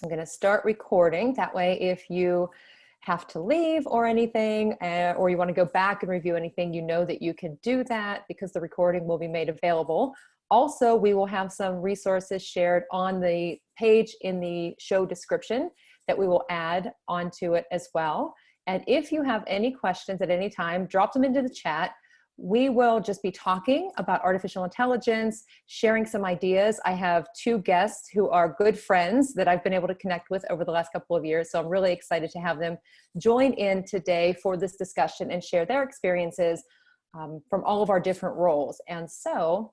I'm going to start recording. That way, if you have to leave or anything, or you want to go back and review anything, you know that you can do that because the recording will be made available. Also, we will have some resources shared on the page in the show description that we will add onto it as well. And if you have any questions at any time, drop them into the chat. We will just be talking about artificial intelligence, sharing some ideas. I have two guests who are good friends that I've been able to connect with over the last couple of years. So I'm really excited to have them join in today for this discussion and share their experiences from all of our different roles. And so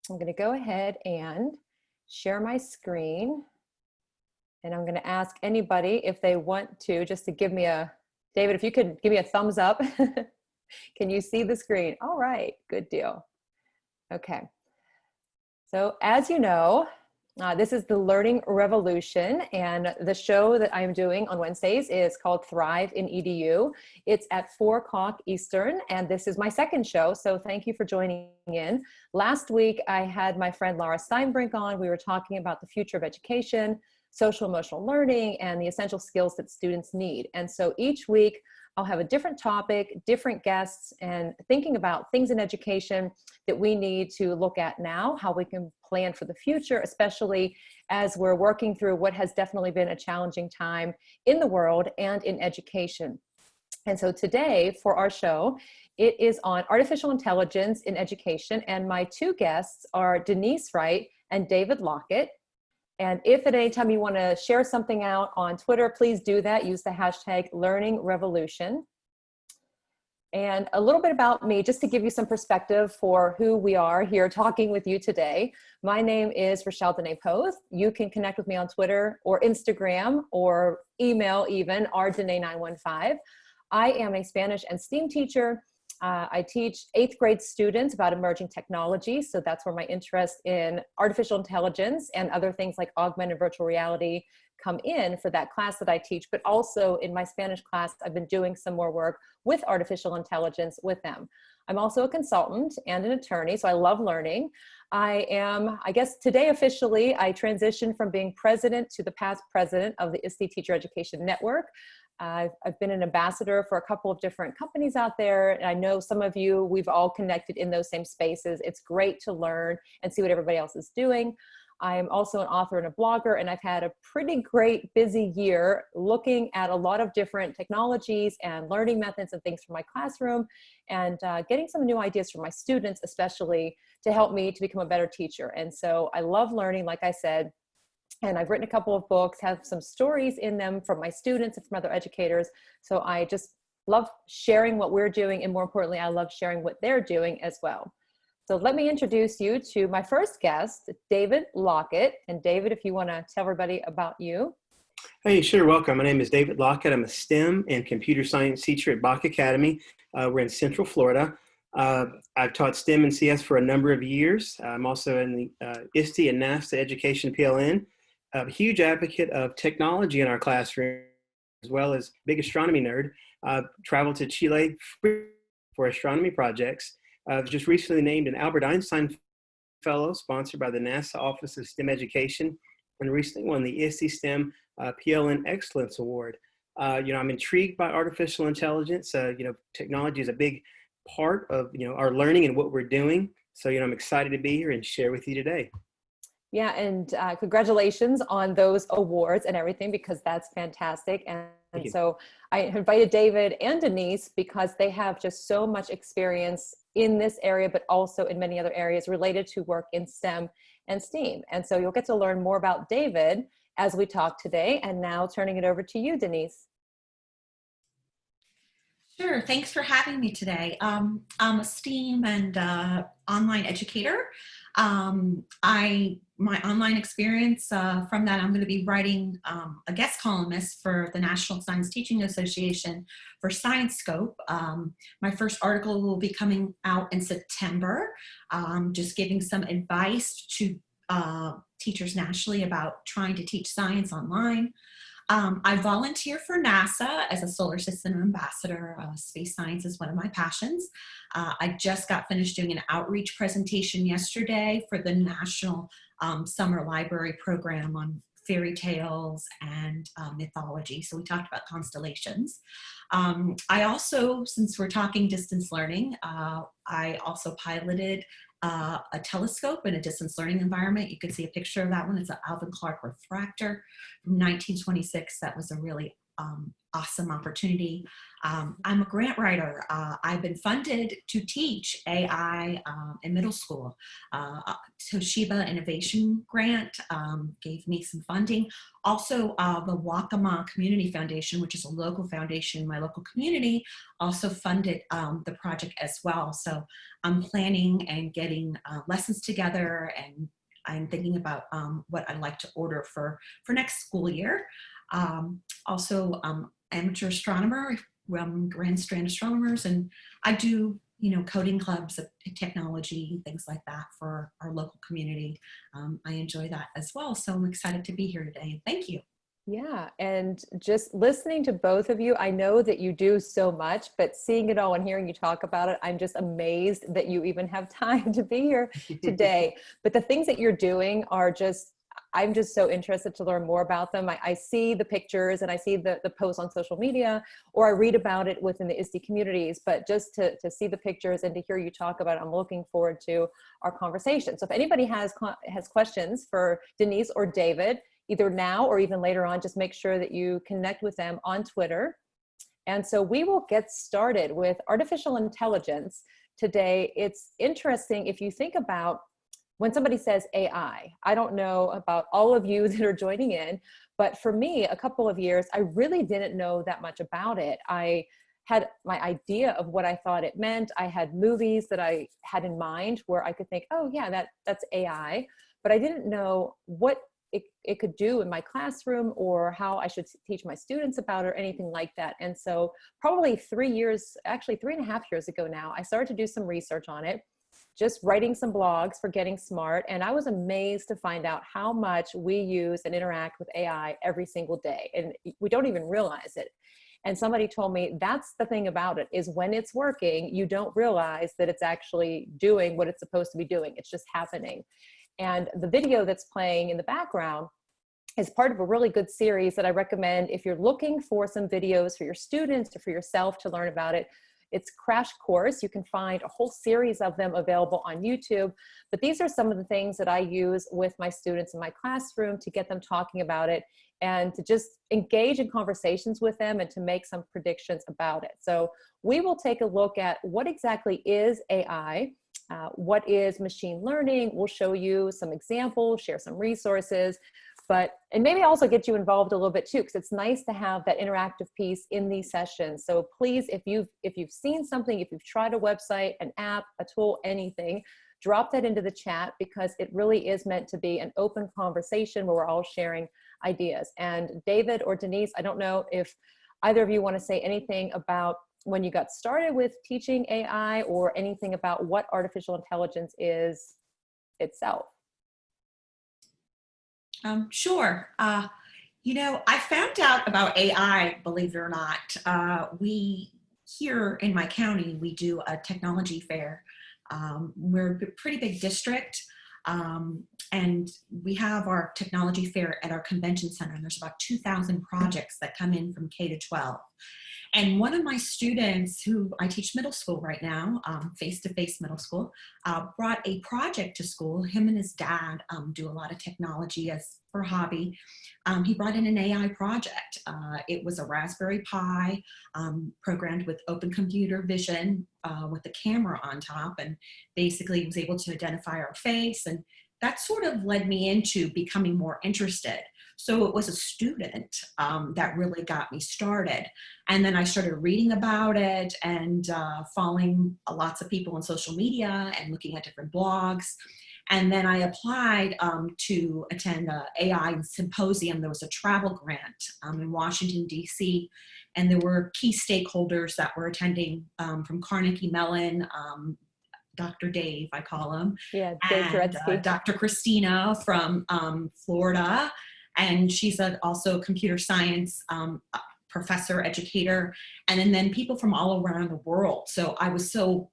I'm going to go ahead and share my screen. And I'm going to ask anybody if they want to, just to give me a, David, if you could give me a thumbs up. Can you see the screen? All right, good deal. Okay. So as you know, this is the Learning Revolution, and the show that I'm doing on Wednesdays is called Thrive in EDU. It's at 4 o'clock Eastern, and this is my second show, so thank you for joining in. Last week, I had my friend Laura Steinbrink on. We were talking about the future of education, social emotional learning, and the essential skills that students need. And so each week, I'll have a different topic, different guests, and thinking about things in education that we need to look at now, how we can plan for the future, especially as we're working through what has definitely been a challenging time in the world and in education. And so today for our show, it is on artificial intelligence in education, and my two guests are Denise Wright and David Lockett. And if at any time you want to share something out on Twitter, please do that. Use the hashtag #LearningRevolution. And a little bit about me, just to give you some perspective for who we are here talking with you today. My name is Rachelle Dene Poth. You can connect with me on Twitter or Instagram or email even, rdene915. I am a Spanish and STEAM teacher. I teach 8th grade students about emerging technology. So that's where my interest in artificial intelligence and other things like augmented virtual reality come in for that class that I teach. But also in my Spanish class, I've been doing some more work with artificial intelligence with them. I'm also a consultant and an attorney, so I love learning. I am, I guess today officially, I transitioned from being president to the past president of the ISTE Teacher Education Network. I've been an ambassador for a couple of different companies out there. And I know some of you, we've all connected in those same spaces. It's great to learn and see what everybody else is doing. I'm also an author and a blogger, and I've had a pretty great busy year looking at a lot of different technologies and learning methods and things from my classroom, and getting some new ideas from my students, especially to help me to become a better teacher. And so I love learning, like I said. And I've written a couple of books, have some stories in them from my students and from other educators. So I just love sharing what we're doing. And more importantly, I love sharing what they're doing as well. So let me introduce you to my first guest, David Lockett. And David, if you want to tell everybody about you. Hey, sure. Welcome. My name is David Lockett. I'm a STEM and computer science teacher at Bach Academy. We're in Central Florida. I've taught STEM and CS for a number of years. I'm also in the ISTE and NASTA Education PLN. I'm a huge advocate of technology in our classroom, as well as big astronomy nerd. Traveled to Chile for astronomy projects. I was just recently named an Albert Einstein Fellow sponsored by the NASA Office of STEM Education, and recently won the ISTE STEM PLN Excellence Award. I'm intrigued by artificial intelligence. Technology is a big part of our learning and what we're doing. So I'm excited to be here and share with you today. Yeah, and congratulations on those awards and everything, because that's fantastic. And so I invited David and Denise because they have just so much experience in this area, but also in many other areas related to work in STEM and STEAM. And so you'll get to learn more about David as we talk today. And now turning it over to you, Denise. Sure, thanks for having me today. I'm a STEAM and online educator. My online experience from that, I'm going to be writing a guest columnist for the National Science Teaching Association for Science Scope. My first article will be coming out in September, just giving some advice to teachers nationally about trying to teach science online. I volunteer for NASA as a solar system ambassador. Space science is one of my passions. I just got finished doing an outreach presentation yesterday for the National Summer Library Program on fairy tales and mythology. So we talked about constellations. I also, since we're talking distance learning, I also piloted a telescope in a distance learning environment. You can see a picture of that one. It's an Alvin Clark refractor from 1926. That was a really awesome opportunity. I'm a grant writer. I've been funded to teach AI in middle school. Toshiba Innovation Grant gave me some funding. Also, the Waccamaw Community Foundation, which is a local foundation in my local community, also funded the project as well. So I'm planning and getting lessons together, and I'm thinking about what I'd like to order for next school year. Also, amateur astronomer, Grand Strand astronomers, and I do, coding clubs of technology, things like that for our local community. I enjoy that as well. So I'm excited to be here today. Thank you. Yeah, and just listening to both of you, I know that you do so much, but seeing it all and hearing you talk about it, I'm just amazed that you even have time to be here today. But the things that you're doing are just, I'm just so interested to learn more about them. I see the pictures and I see the posts on social media, or I read about it within the ISTE communities, but just to see the pictures and to hear you talk about it, I'm looking forward to our conversation. So if anybody has questions for Denise or David, either now or even later on, just make sure that you connect with them on Twitter. And so we will get started with artificial intelligence today. It's interesting if you think about when somebody says AI. I don't know about all of you that are joining in, but for me, a couple of years, I really didn't know that much about it. I had my idea of what I thought it meant. I had movies that I had in mind where I could think, oh yeah, that's AI, but I didn't know what it could do in my classroom or how I should teach my students about it or anything like that. And so probably 3 years, actually 3.5 years ago now, I started to do some research on it, just writing some blogs for Getting Smart. And I was amazed to find out how much we use and interact with AI every single day. And we don't even realize it. And somebody told me that's the thing about it, is when it's working, you don't realize that it's actually doing what it's supposed to be doing. It's just happening. And the video that's playing in the background is part of a really good series that I recommend if you're looking for some videos for your students or for yourself to learn about it. It's Crash Course. You can find a whole series of them available on YouTube. But these are some of the things that I use with my students in my classroom to get them talking about it and to just engage in conversations with them and to make some predictions about it. So we will take a look at what exactly is AI. What is machine learning? We'll show you some examples, share some resources, and maybe also get you involved a little bit too, because it's nice to have that interactive piece in these sessions. So please, if you've seen something, if you've tried a website, an app, a tool, anything, drop that into the chat, because it really is meant to be an open conversation where we're all sharing ideas. And David or Denise, I don't know if either of you want to say anything about when you got started with teaching AI or anything about what artificial intelligence is itself. Sure. I found out about AI, believe it or not. We here in my county, we do a technology fair. We're a pretty big district, and we have our technology fair at our convention center, and there's about 2,000 projects that come in from K to 12. And one of my students, who I teach middle school right now, face-to-face middle school, brought a project to school. Him and his dad do a lot of technology as for hobby. He brought in an AI project. It was a Raspberry Pi programmed with open computer vision with the camera on top, and basically was able to identify our face. And that sort of led me into becoming more interested. So it was a student that really got me started. And then I started reading about it and following lots of people on social media and looking at different blogs. And then I applied to attend an AI symposium. There was a travel grant in Washington, D.C., and there were key stakeholders that were attending from Carnegie Mellon, Dr. Dave, I call him, yeah, Dave and Dr. Christina from Florida. And she's also a computer science professor, educator, and then people from all around the world. So I was so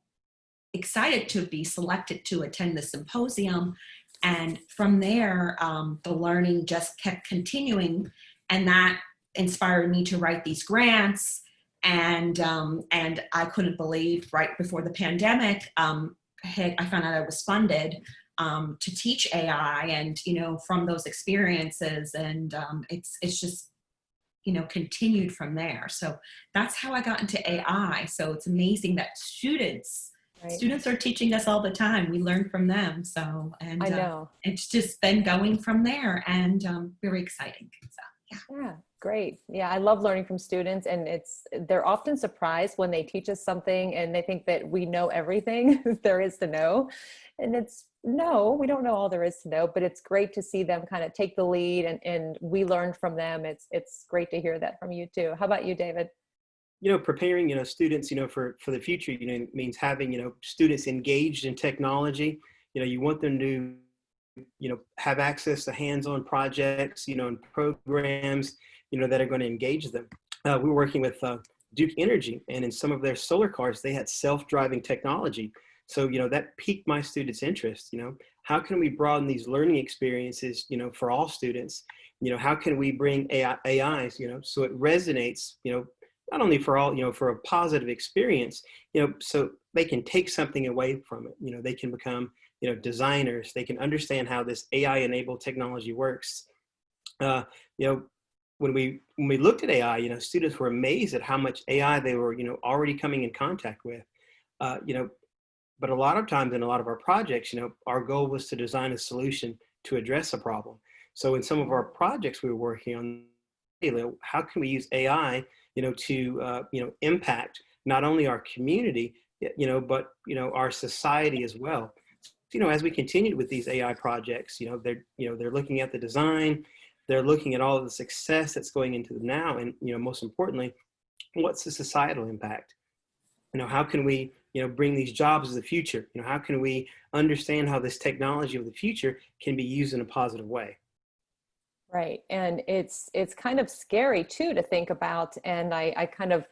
excited to be selected to attend the symposium And from there, the learning just kept continuing, and that inspired me to write these grants. And I couldn't believe right before the pandemic hit, I found out I was funded to teach AI, and from those experiences, and it's just continued from there. So that's how I got into AI. So it's amazing that students are teaching us all the time. We learn from them. So, and I know. it's just been going from there, and very exciting. So, yeah, great. Yeah, I love learning from students, and they're often surprised when they teach us something and they think that we know everything there is to know. And no, we don't know all there is to know, but it's great to see them kind of take the lead, and we learn from them. It's great to hear that from you too. How about you, David? Preparing, students, for the future, means having, students engaged in technology. You want them to, have access to hands-on projects, and programs, that are going to engage them. We're working with Duke Energy, and in some of their solar cars, they had self-driving technology. So, that piqued my students' interest. How can we broaden these learning experiences, for all students? How can we bring AIs, so it resonates, not only for all, for a positive experience, so they can take something away from it. They can become, designers. They can understand how this AI-enabled technology works. When we looked at AI, students were amazed at how much AI they were, already coming in contact with. But a lot of times in a lot of our projects, our goal was to design a solution to address a problem. So in some of our projects we were working on, how can we use AI, to, impact not only our community, but, our society as well. As we continue with these AI projects, they're looking at the design, they're looking at all of the success that's going into them now. And, most importantly, what's the societal impact? How can we, bring these jobs of the future? How can we understand how this technology of the future can be used in a positive way? Right. And it's kind of scary too to think about. And I kind of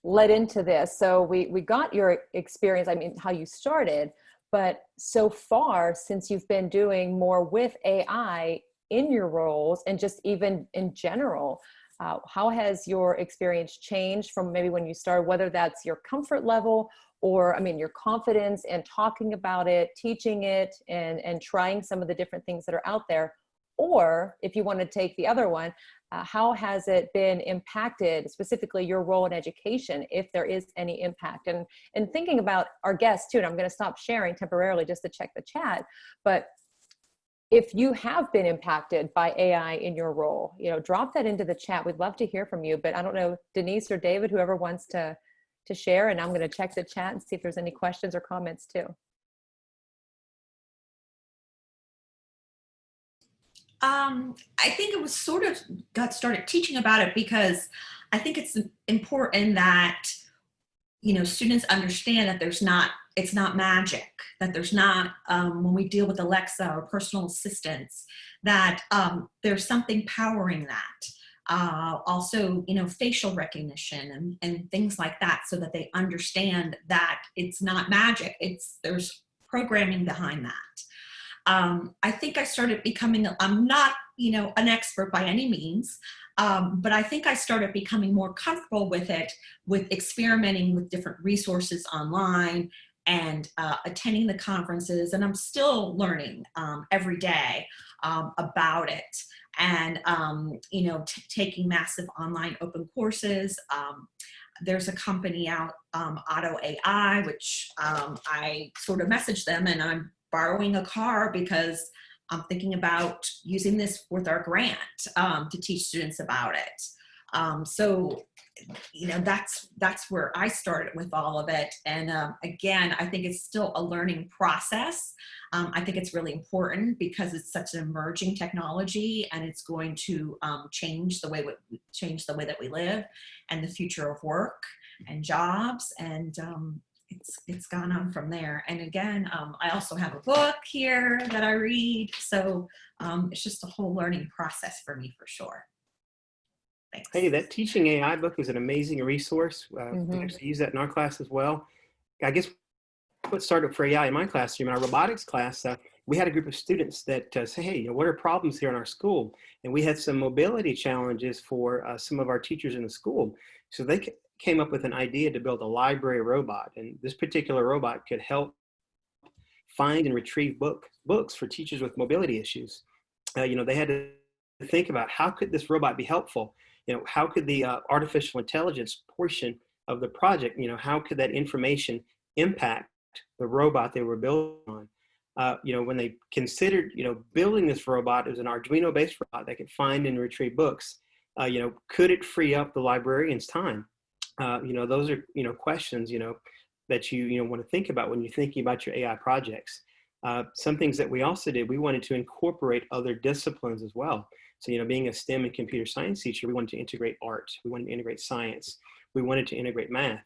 led into this. So we got your experience, I mean, how you started, but so far, since you've been doing more with AI in your roles and just even in general, how has your experience changed from maybe when you started, whether that's your comfort level or, I mean, your confidence in talking about it, teaching it, and trying some of the different things that are out there? Or if you want to take the other one, how has it been impacted, specifically your role in education, if there is any impact? And thinking about our guests too, and I'm going to stop sharing temporarily just to check the chat, but if you have been impacted by AI in your role, drop that into the chat. We'd love to hear from you, but I don't know, Denise or David, whoever wants to share, and I'm going to check the chat and see if there's any questions or comments too. I think it was sort of got started teaching about it because I think it's important that, students understand that it's not magic, that there's not, when we deal with Alexa or personal assistants, that there's something powering that. Also, facial recognition and things like that, so that they understand that it's not magic. There's programming behind that. I think I started becoming, I'm not, an expert by any means, but I think I started becoming more comfortable with it, with experimenting with different resources online and attending the conferences. And I'm still learning every day about it. And, taking massive online open courses. There's a company out, Otto AI, which I sort of messaged them, and I'm borrowing a car because I'm thinking about using this with our grant to teach students about it. So, that's where I started with all of it. And again, I think it's still a learning process. I think it's really important because it's such an emerging technology, and it's going to change the way that we live and the future of work and jobs. And it's gone on from there. And again, I also have a book here that I read. So it's just a whole learning process for me, for sure. Thanks. Hey, that Teaching AI book is an amazing resource. We actually use that in our class as well. I guess what started for AI in my classroom, in our robotics class, we had a group of students that say, hey, what are problems here in our school? And we had some mobility challenges for some of our teachers in the school. So they came up with an idea to build a library robot. And this particular robot could help find and retrieve books for teachers with mobility issues. They had to think about how could this robot be helpful? How could the artificial intelligence portion of the project, how could that information impact the robot they were building on? When they considered, building this robot, it was an Arduino-based robot that could find and retrieve books. Could it free up the librarian's time? Those are, questions, that you want to think about when you're thinking about your AI projects. Some things that we also did, we wanted to incorporate other disciplines as well. So, being a STEM and computer science teacher, we wanted to integrate art, we wanted to integrate science, we wanted to integrate math.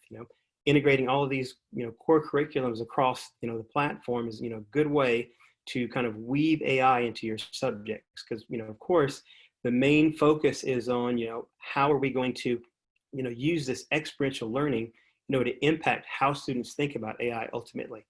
Integrating all of these, core curriculums across, the platform is, a good way to kind of weave AI into your subjects. Because, of course, the main focus is on, how are we going to, use this experiential learning, to impact how students think about AI ultimately.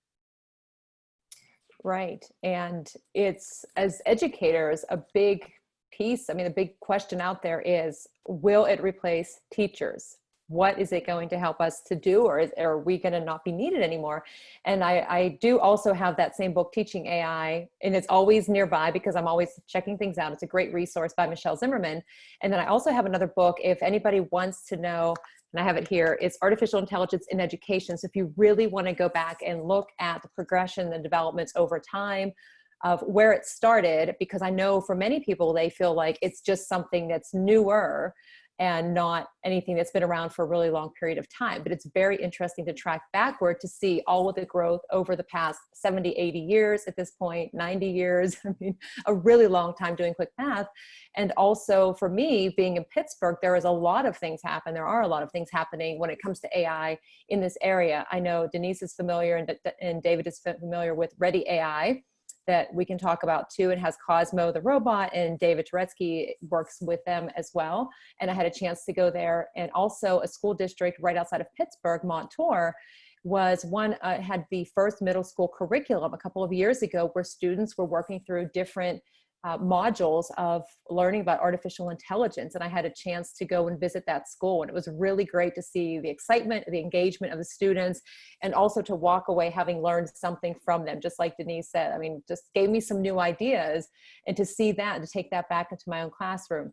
Right. And it's, as educators, a big piece. I mean, the big question out there is, will it replace teachers? What is it going to help us to do, or are we going to not be needed anymore? And I do also have that same book, Teaching AI, and it's always nearby because I'm always checking things out. It's a great resource by Michelle Zimmerman. And then I also have another book, if anybody wants to know, and I have it here, it's Artificial Intelligence in Education. So if you really want to go back and look at the progression and developments over time of where it started, because I know for many people, they feel like it's just something that's newer and not anything that's been around for a really long period of time. But it's very interesting to track backward to see all of the growth over the past 70, 80 years at this point, 90 years. I mean, a really long time doing quick math. And also for me, being in Pittsburgh, there is a lot of things happen. There are a lot of things happening when it comes to AI in this area. I know Denise is familiar and David is familiar with Ready AI, that we can talk about too. It has Cosmo the robot, and David Turetsky works with them as well. And I had a chance to go there. And also a school district right outside of Pittsburgh, Montour, was had the first middle school curriculum a couple of years ago where students were working through different modules of learning about artificial intelligence. And I had a chance to go and visit that school. And it was really great to see the excitement, the engagement of the students, and also to walk away having learned something from them. Just like Denise said, I mean, just gave me some new ideas, and to see that and to take that back into my own classroom.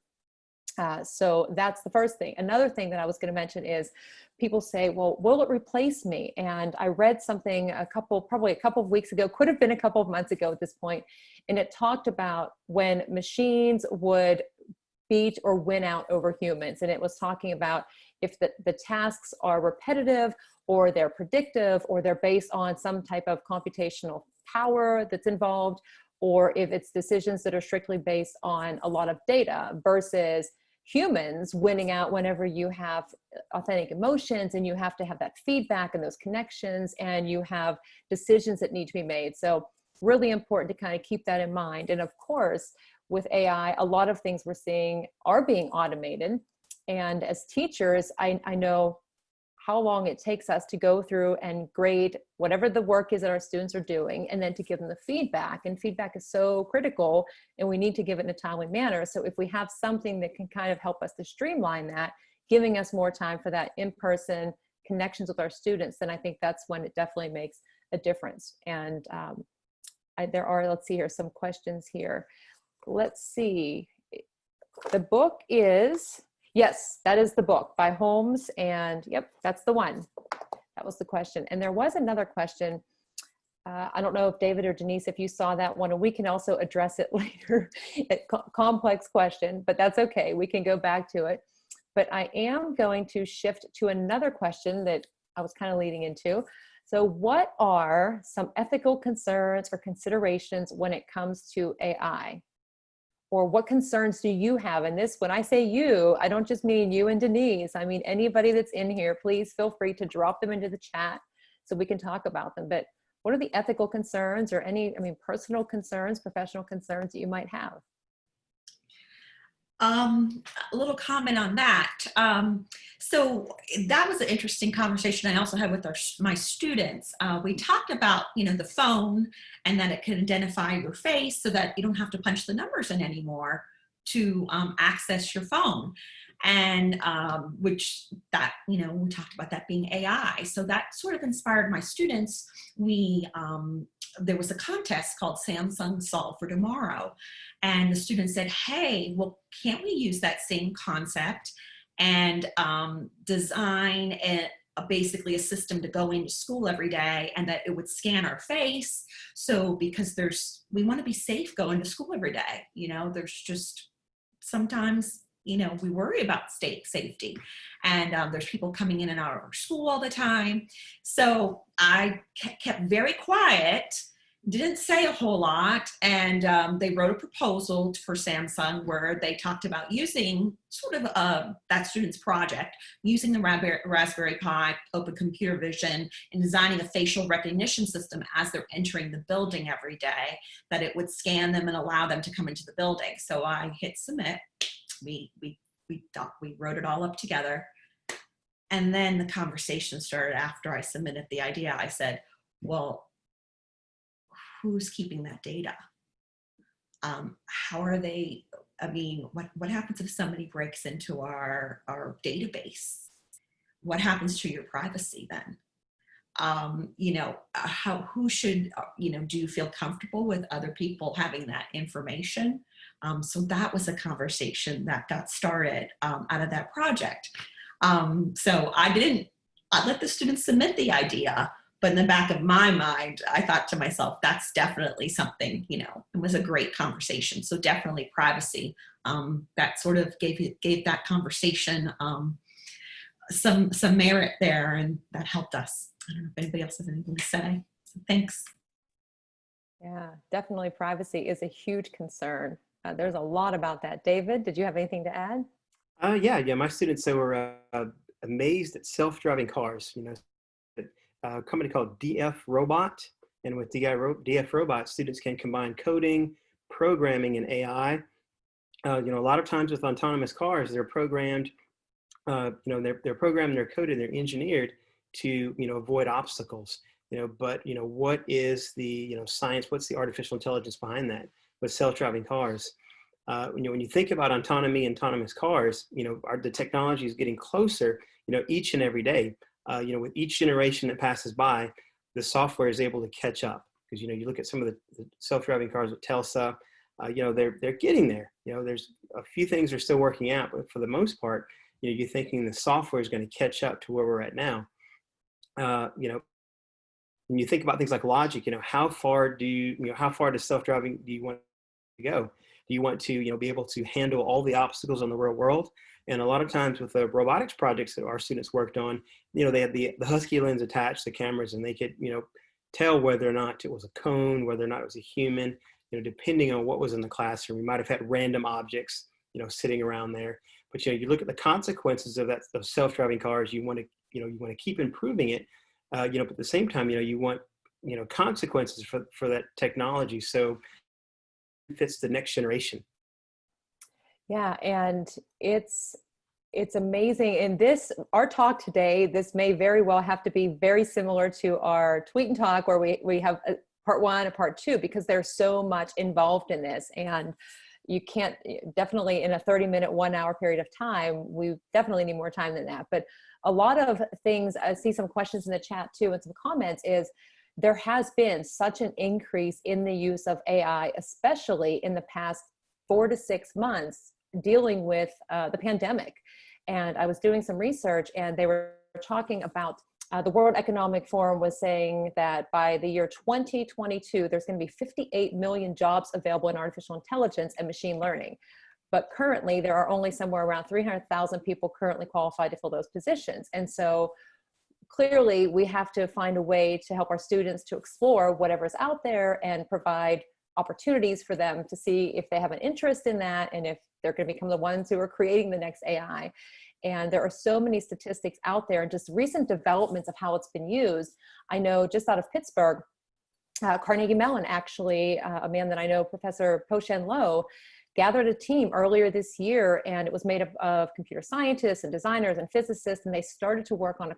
So that's the first thing. Another thing that I was going to mention is people say, well, will it replace me? And I read something probably a couple of weeks ago, could have been a couple of months ago at this point. And it talked about when machines would beat or win out over humans. And it was talking about if the tasks are repetitive, or they're predictive, or they're based on some type of computational power that's involved, or if it's decisions that are strictly based on a lot of data versus humans winning out whenever you have authentic emotions and you have to have that feedback and those connections and you have decisions that need to be made. So really important to kind of keep that in mind. And of course, with AI, a lot of things we're seeing are being automated. And as teachers, I know how long it takes us to go through and grade whatever the work is that our students are doing, and then to give them the feedback. And feedback is so critical, and we need to give it in a timely manner. So if we have something that can kind of help us to streamline that, giving us more time for that in-person connections with our students, then I think that's when it definitely makes a difference. And there are, let's see here, some questions here. Let's see. The book is, yes, that is the book by Holmes, and yep, that's the one. That was the question. And there was another question. I don't know if David or Denise, if you saw that one, and we can also address it later. Complex question, but that's okay. We can go back to it. But I am going to shift to another question that I was kind of leading into. So what are some ethical concerns or considerations when it comes to AI? Or what concerns do you have? And this, when I say you, I don't just mean you and Denise. I mean, anybody that's in here, please feel free to drop them into the chat so we can talk about them. But what are the ethical concerns or any, personal concerns, professional concerns that you might have? A little comment on that. So that was an interesting conversation I also had with my students. We talked about, the phone and that it can identify your face so that you don't have to punch the numbers in anymore to access your phone. And which that, we talked about that being AI. So that sort of inspired my students. There was a contest called Samsung Solve for Tomorrow. And the students said, hey, well, can't we use that same concept and design basically a system to go into school every day, and that it would scan our face. So because we want to be safe going to school every day. There's just sometimes, we worry about safety, and there's people coming in and out of our school all the time. So I kept very quiet, didn't say a whole lot, and they wrote a proposal for Samsung where they talked about using sort of that student's project, using the Raspberry Pi, Open Computer Vision, and designing a facial recognition system as they're entering the building every day, that it would scan them and allow them to come into the building. So I hit submit. We wrote it all up together. And then the conversation started after I submitted the idea. I said, well, who's keeping that data? How are they, what happens if somebody breaks into our database? What happens to your privacy then? Who should, do you feel comfortable with other people having that information? So that was a conversation that got started out of that project. So I let the students submit the idea, but in the back of my mind, I thought to myself, that's definitely something, it was a great conversation. So definitely privacy, that sort of gave that conversation some merit there, and that helped us. I don't know if anybody else has anything to say. So thanks. Yeah, definitely privacy is a huge concern. There's a lot about that. David, did you have anything to add? Yeah. My students, they were amazed at self-driving cars. A company called DF Robot, and with DF Robot, students can combine coding, programming, and AI. A lot of times with autonomous cars, they're programmed. They're programmed, they're coded, they're engineered to avoid obstacles. But what is the science? What's the artificial intelligence behind that? With self-driving cars, when you think about autonomy and autonomous cars, the technology is getting closer. Each and every day. With each generation that passes by, the software is able to catch up. Because you look at some of the self-driving cars with Tesla, they're getting there. There's a few things are still working out, but for the most part, you're thinking the software is going to catch up to where we're at now. When you think about things like logic, how far does self-driving do you want to go? Do you want to be able to handle all the obstacles in the real world? And a lot of times with the robotics projects that our students worked on, they had the Husky lens attached to cameras, and they could tell whether or not it was a cone, whether or not it was a human, depending on what was in the classroom. We might have had random objects sitting around there. But you look at the consequences of self-driving cars. You want to keep improving it, but at the same time, you want consequences for that technology, so it fits the next generation. Yeah, and it's amazing. In our talk today, this may very well have to be very similar to our tweet and talk, where we have a part 1 and part 2, because there's so much involved in this, and you can't, definitely in a 30-minute, 1-hour period of time, we definitely need more time than that. But a lot of things, I see some questions in the chat too, and some comments, is there has been such an increase in the use of AI, especially in the past 4 to 6 months, dealing with the pandemic. And I was doing some research, and they were talking about the World Economic Forum was saying that by the year 2022, there's going to be 58 million jobs available in artificial intelligence and machine learning. But currently, there are only somewhere around 300,000 people currently qualified to fill those positions. And so clearly, we have to find a way to help our students to explore whatever's out there and provide opportunities for them to see if they have an interest in that, and if they're going to become the ones who are creating the next AI. And there are so many statistics out there and just recent developments of how it's been used. I know just out of Pittsburgh, Carnegie Mellon, actually, a man that I know, Professor Po Shen Lo, gathered a team earlier this year, and it was made up of computer scientists and designers and physicists, and they started to work on a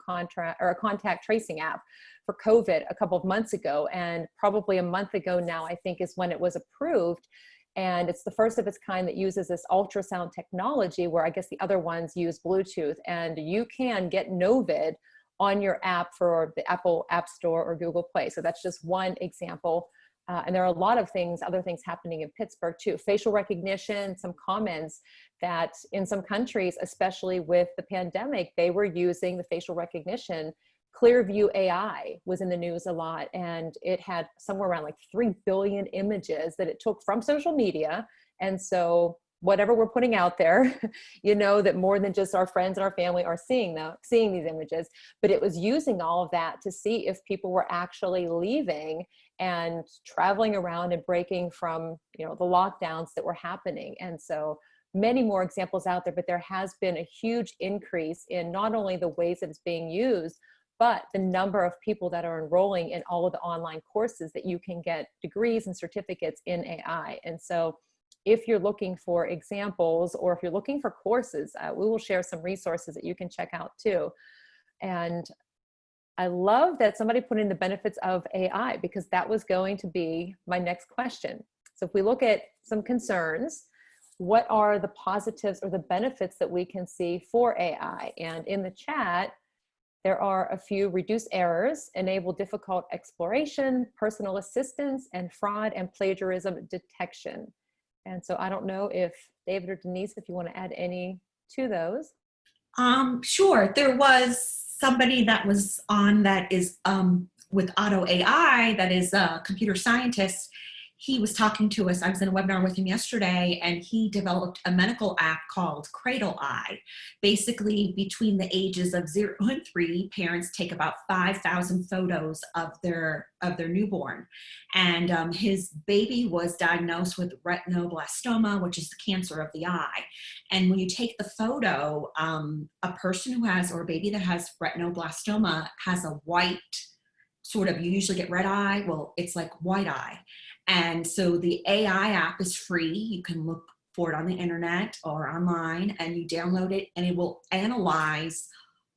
contact tracing app for COVID a couple of months ago. And probably a month ago now, I think, is when it was approved. And it's the first of its kind that uses this ultrasound technology, where I guess the other ones use Bluetooth, and you can get Novid on your app for the Apple App Store or Google Play. So that's just one example. And there are a lot of things, other things happening in Pittsburgh too. Facial recognition, some comments that in some countries, especially with the pandemic, they were using the facial recognition. Clearview AI was in the news a lot, and it had somewhere around like 3 billion images that it took from social media. And so whatever we're putting out there, you know, that more than just our friends and our family are seeing these images, but it was using all of that to see if people were actually leaving and traveling around and breaking from, you know, the lockdowns that were happening. And so many more examples out there, but there has been a huge increase in not only the ways that it's being used, but the number of people that are enrolling in all of the online courses that you can get degrees and certificates in AI. And so if you're looking for examples, or if you're looking for courses, we will share some resources that you can check out too. And I love that somebody put in the benefits of AI, because that was going to be my next question. So if we look at some concerns, what are the positives or the benefits that we can see for AI? And in the chat, there are a few: reduce errors, enable difficult exploration, personal assistance, and fraud and plagiarism detection. And so I don't know if David or Denise, if you want to add any to those. Sure. There was somebody that was on that is with Otto AI, that is a computer scientist. He was talking to us. I was in a webinar with him yesterday, and he developed a medical app called Cradle Eye. Basically, between the ages of 0 and 3, parents take about 5,000 photos of their newborn. And his baby was diagnosed with retinoblastoma, which is the cancer of the eye. And when you take the photo, a person who has, or a baby that has retinoblastoma has a white, sort of, you usually get red eye. Well, it's like white eye. And so the AI app is free. You can look for it on the internet or online, and you download it, and it will analyze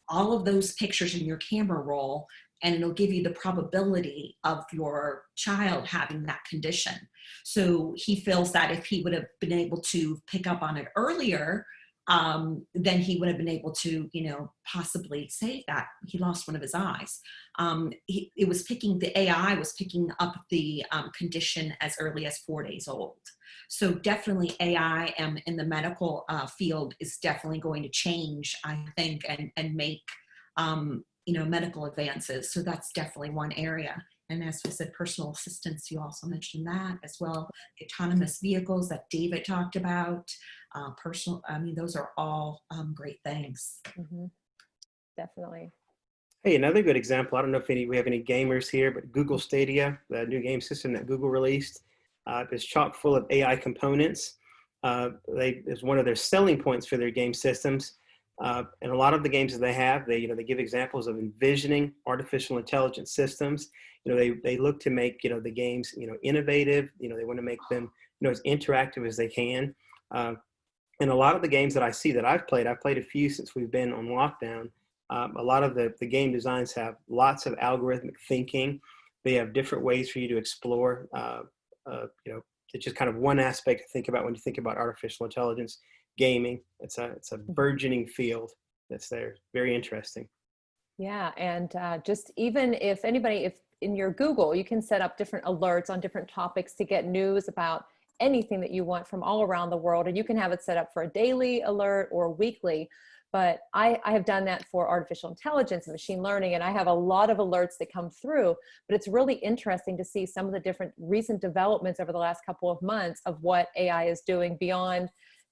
all of those pictures in your camera roll, and it'll give you the probability of your child having that condition. So he feels that if he would have been able to pick up on it earlier, then he would have been able to, you know, possibly save that. He lost one of his eyes. The AI was picking up the condition as early as 4 days old. So definitely AI in the medical field is definitely going to change, I think, and make, you know, medical advances. So that's definitely one area. And as we said, personal assistance, you also mentioned that as well. Autonomous vehicles that David talked about, those are all great things. Mm-hmm. Definitely. Hey, another good example, I don't know if we have any gamers here, but Google Stadia, the new game system that Google released, is chock full of AI components. It's one of their selling points for their game systems. And a lot of the games that they have, they give examples of envisioning artificial intelligence systems. They look to make, the games, innovative. They want to make them, as interactive as they can. And a lot of the games that I see that I've played a few since we've been on lockdown. A lot of the game designs have lots of algorithmic thinking. They have different ways for you to explore, it's just kind of one aspect to think about when you think about artificial intelligence gaming. It's a burgeoning field that's there. Very interesting. Yeah, and just even if in your Google, you can set up different alerts on different topics to get news about anything that you want from all around the world. And you can have it set up for a daily alert or weekly. But I have done that for artificial intelligence and machine learning, and I have a lot of alerts that come through, but it's really interesting to see some of the different recent developments over the last couple of months of what AI is doing beyond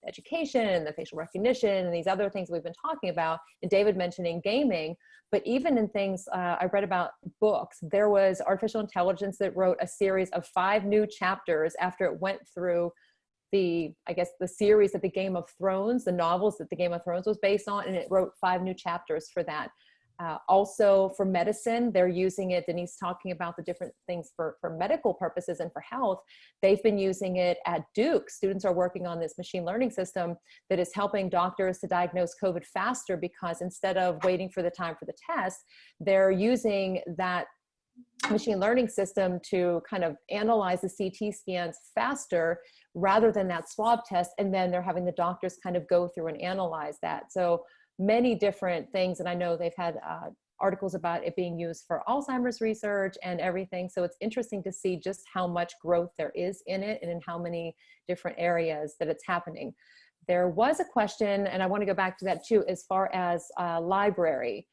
education and the facial recognition and these other things we've been talking about, and David mentioning gaming, but even in things I read about books, there was artificial intelligence that wrote a series of 5 new chapters after it went through the series of the Game of Thrones, the novels that the Game of Thrones was based on, and it wrote 5 new chapters for that. Also for medicine, they're using it. Denise talking about the different things for medical purposes and for health. They've been using it at Duke. Students are working on this machine learning system that is helping doctors to diagnose COVID faster, because instead of waiting for the time for the test, they're using that machine learning system to kind of analyze the CT scans faster rather than that swab test. And then they're having the doctors kind of go through and analyze that. So many different things. And I know they've had articles about it being used for Alzheimer's research and everything. So it's interesting to see just how much growth there is in it and in how many different areas that it's happening. There was a question, and I want to go back to that too, as far as library.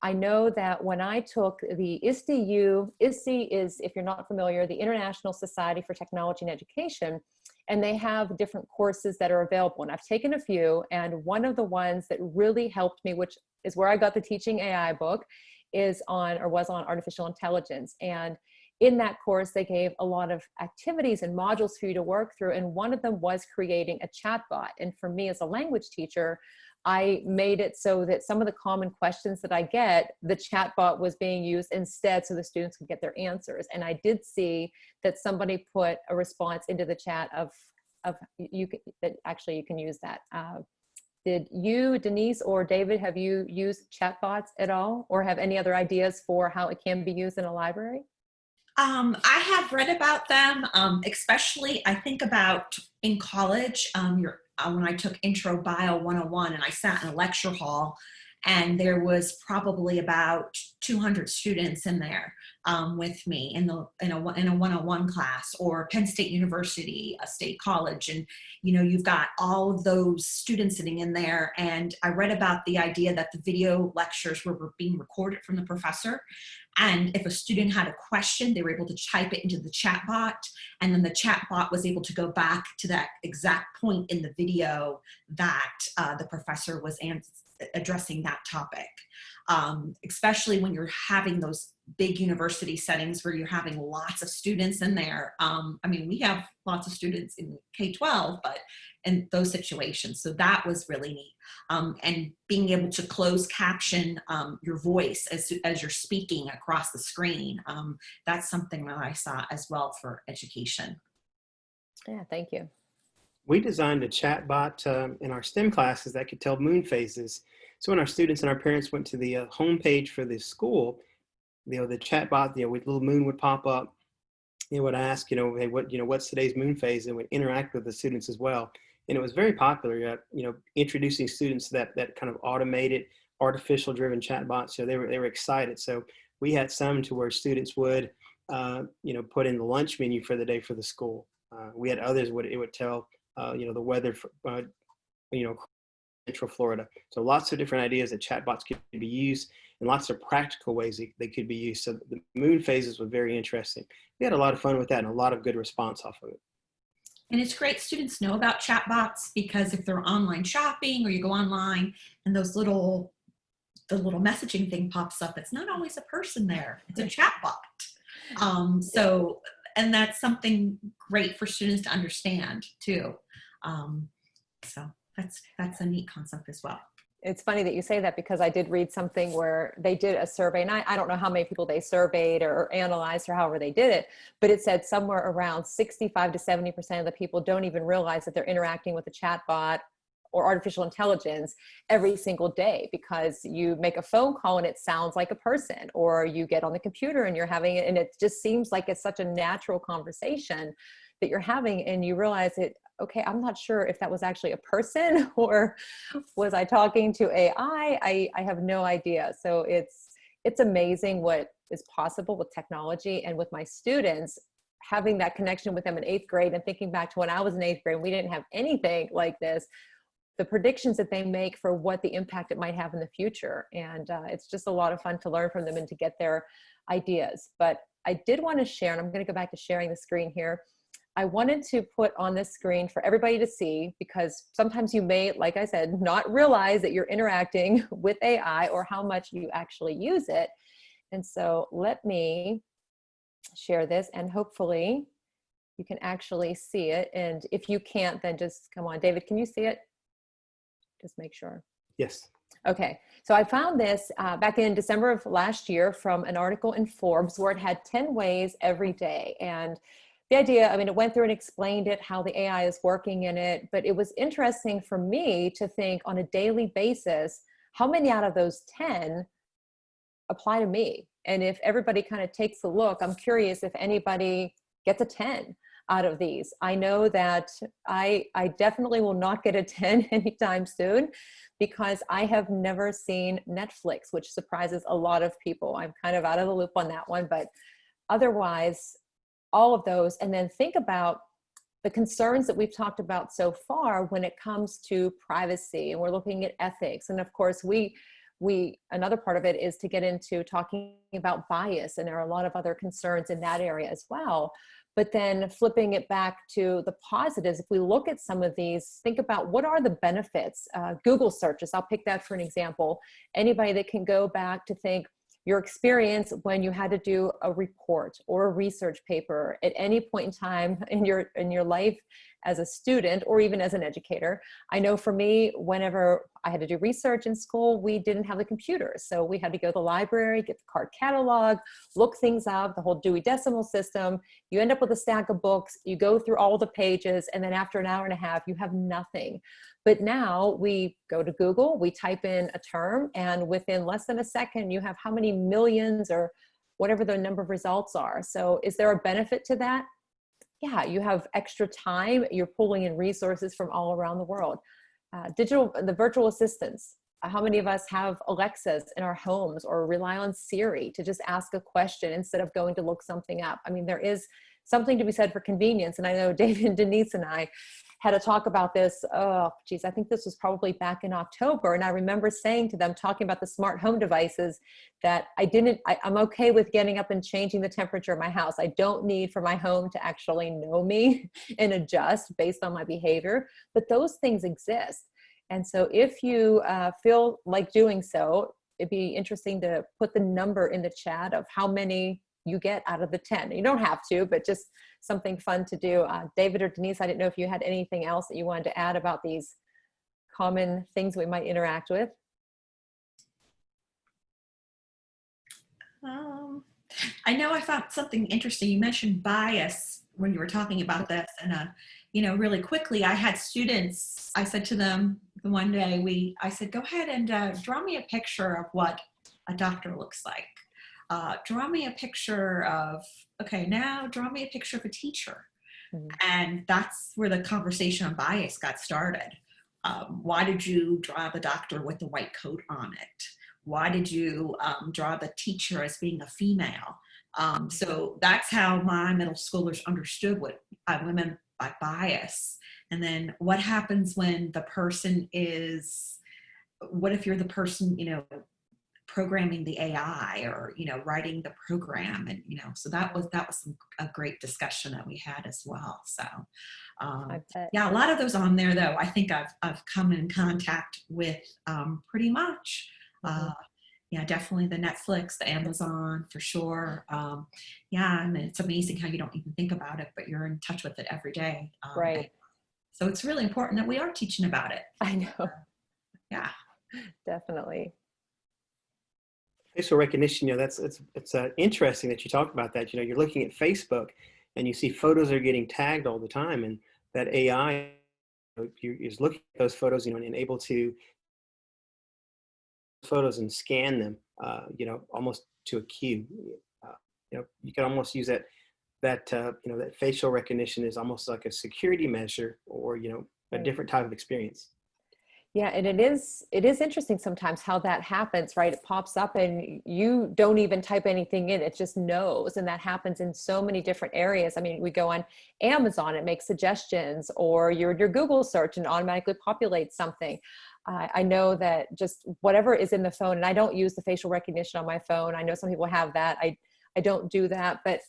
I know that when I took the EDU, ISTE is, if you're not familiar, the International Society for Technology and Education, and they have different courses that are available. And I've taken a few, and one of the ones that really helped me, which is where I got the Teaching AI book, was on artificial intelligence. And in that course, they gave a lot of activities and modules for you to work through. And one of them was creating a chatbot. And for me as a language teacher, I made it so that some of the common questions that I get, the chatbot was being used instead so the students could get their answers. And I did see that somebody put a response into the chat of that actually you can use that. Did you, Denise or David, have you used chatbots at all, or have any other ideas for how it can be used in a library? I have read about them, especially I think about in college, when I took Intro Bio 101 and I sat in a lecture hall, and there was probably about 200 students in there with me in a 101 class, or Penn State University, a state college. And, you know, you've got all of those students sitting in there. And I read about the idea that the video lectures were being recorded from the professor. And if a student had a question, they were able to type it into the chatbot, and then the chatbot was able to go back to that exact point in the video that the professor was addressing that topic. Especially when you're having those big university settings where you're having lots of students in there. I mean, we have lots of students in K-12, but in those situations. So that was really neat. And being able to close caption your voice as you're speaking across the screen. That's something that I saw as well for education. Yeah, thank you. We designed a chatbot in our STEM classes that could tell moon phases. So when our students and our parents went to the homepage for the school, the chatbot, with little moon would pop up. It would ask, hey, what's today's moon phase, and would interact with the students as well. And it was very popular, introducing students to that kind of automated, artificial-driven chatbot. So they were excited. So we had some to where students would, put in the lunch menu for the day for the school. We had others it would tell, the weather for, Central Florida. So lots of different ideas that chatbots could be used, and lots of practical ways they could be used. So the moon phases were very interesting. We had a lot of fun with that and a lot of good response off of it. And it's great students know about chatbots, because if they're online shopping or you go online and the little messaging thing pops up, it's not always a person there, it's a chatbot. And that's something great for students to understand too. So that's a neat concept as well. It's funny that you say that, because I did read something where they did a survey, and I don't know how many people they surveyed or analyzed or however they did it, but it said somewhere around 65 to 70% of the people don't even realize that they're interacting with a chatbot or artificial intelligence every single day, because you make a phone call and it sounds like a person, or you get on the computer and you're having it, and it just seems like it's such a natural conversation that you're having, and you realize it, okay, I'm not sure if that was actually a person or was I talking to AI? I have no idea. So it's amazing what is possible with technology, and with my students, having that connection with them in 8th grade, and thinking back to when I was in 8th grade and we didn't have anything like this, the predictions that they make for what the impact it might have in the future. And it's just a lot of fun to learn from them and to get their ideas. But I did want to share, and I'm going to go back to sharing the screen here. I wanted to put on this screen for everybody to see, because sometimes you may, like I said, not realize that you're interacting with AI or how much you actually use it. And so let me share this, and hopefully you can actually see it. And if you can't, then just come on. David, can you see it? Just make sure. Yes. Okay, so I found this back in December of last year from an article in Forbes where it had 10 ways every day. And the idea, I mean, it went through and explained it, how the AI is working in it, but it was interesting for me to think on a daily basis, how many out of those 10 apply to me? And if everybody kind of takes a look, I'm curious if anybody gets a 10 out of these. I know that I definitely will not get a 10 anytime soon because I have never seen Netflix, which surprises a lot of people. I'm kind of out of the loop on that one, but otherwise, all of those. And then think about the concerns that we've talked about so far when it comes to privacy, and we're looking at ethics. And of course, another part of it is to get into talking about bias, and there are a lot of other concerns in that area as well. But then flipping it back to the positives, if we look at some of these, think about what are the benefits. Google searches, I'll pick that for an example. Anybody that can go back to think your experience when you had to do a report or a research paper at any point in time in your life as a student or even as an educator. I know for me, whenever I had to do research in school, we didn't have the computer. So we had to go to the library, get the card catalog, look things up, the whole Dewey Decimal System. You end up with a stack of books, you go through all the pages, and then after an hour and a half, you have nothing. But now we go to Google, we type in a term, and within less than a second, you have how many millions or whatever the number of results are. So is there a benefit to that? Yeah, you have extra time. You're pulling in resources from all around the world. The virtual assistants. How many of us have Alexas in our homes or rely on Siri to just ask a question instead of going to look something up? I mean, there is something to be said for convenience. And I know David and Denise and I had a talk about this. Oh, geez, I think this was probably back in October. And I remember saying to them, talking about the smart home devices, that I'm okay with getting up and changing the temperature of my house. I don't need for my home to actually know me and adjust based on my behavior, but those things exist. And so if you feel like doing so, it'd be interesting to put the number in the chat of how many you get out of the 10. You don't have to, but just something fun to do. David or Denise, I didn't know if you had anything else that you wanted to add about these common things we might interact with. I know I found something interesting. You mentioned bias when you were talking about this, and really quickly, I had students. I said to them the one day, I said, go ahead and draw me a picture of what a doctor looks like. Draw me a picture of, now draw me a picture of a teacher. Mm-hmm. And that's where the conversation on bias got started. Why did you draw the doctor with the white coat on it? Why did you draw the teacher as being a female? So that's how my middle schoolers understood what I meant by bias. And then what happens when the person what if you're the person, programming the AI or, writing the program, and, so that was a great discussion that we had as well. So, yeah, a lot of those on there though, I think I've come in contact with, pretty much, yeah, definitely the Netflix, the Amazon for sure. Yeah. And it's amazing how you don't even think about it, but you're in touch with it every day. Right. So it's really important that we are teaching about it. I know. Yeah, definitely. Facial recognition, it's interesting that you talk about that. You're looking at Facebook and you see photos are getting tagged all the time, and that AI is looking at those photos, and able to photos and scan them, almost to a cue. You can almost use that facial recognition is almost like a security measure, or a different type of experience. Yeah, and it is interesting sometimes how that happens, right? It pops up and you don't even type anything in, it just knows. And that happens in so many different areas. I mean, we go on Amazon, it makes suggestions, or your Google search and automatically populates something. I know that just whatever is in the phone, and I don't use the facial recognition on my phone. I know some people have that. I don't do that, but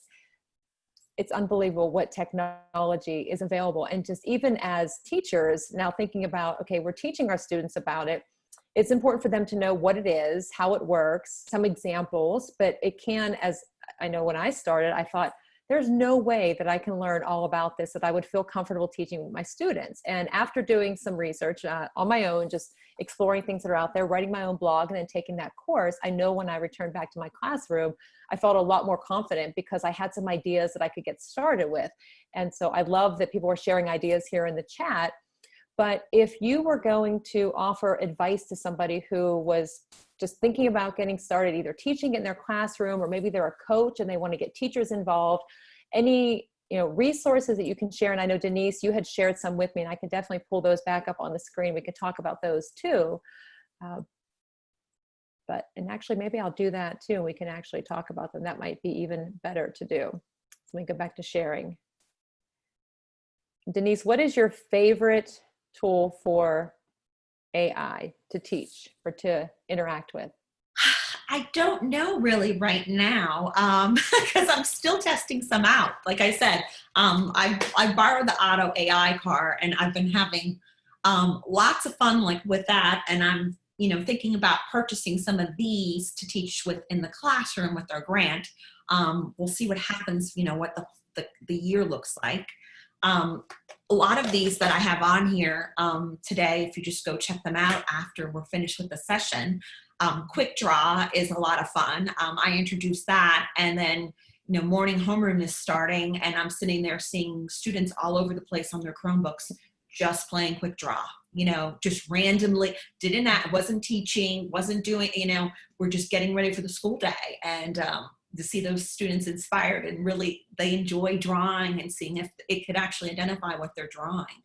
it's unbelievable what technology is available. And just even as teachers now thinking about, okay, we're teaching our students about it. It's important for them to know what it is, how it works, some examples, but it can, as I know when I started, I thought there's no way that I can learn all about this, that I would feel comfortable teaching my students. And after doing some research on my own, just exploring things that are out there, writing my own blog, and then taking that course, I know when I returned back to my classroom, I felt a lot more confident because I had some ideas that I could get started with. And so I love that people are sharing ideas here in the chat. But if you were going to offer advice to somebody who was just thinking about getting started, either teaching in their classroom, or maybe they're a coach and they want to get teachers involved, any resources that you can share? And I know, Denise, you had shared some with me, and I can definitely pull those back up on the screen. We could talk about those too. And actually, maybe I'll do that too, and we can actually talk about them. That might be even better to do. So let me go back to sharing. Denise, what is your favorite tool for AI to teach or to interact with? I don't know really right now, because I'm still testing some out. Like I said, I borrowed the Otto AI car, and I've been having lots of fun with that. And I'm thinking about purchasing some of these to teach with in the classroom with our grant. We'll see what happens. What the year looks like. A lot of these that I have on here today, if you just go check them out after we're finished with the session. Quick Draw is a lot of fun. I introduced that, and then morning homeroom is starting, and I'm sitting there seeing students all over the place on their Chromebooks just playing Quick Draw. Just randomly, wasn't teaching, wasn't doing. We're just getting ready for the school day, and to see those students inspired and really they enjoy drawing and seeing if it could actually identify what they're drawing.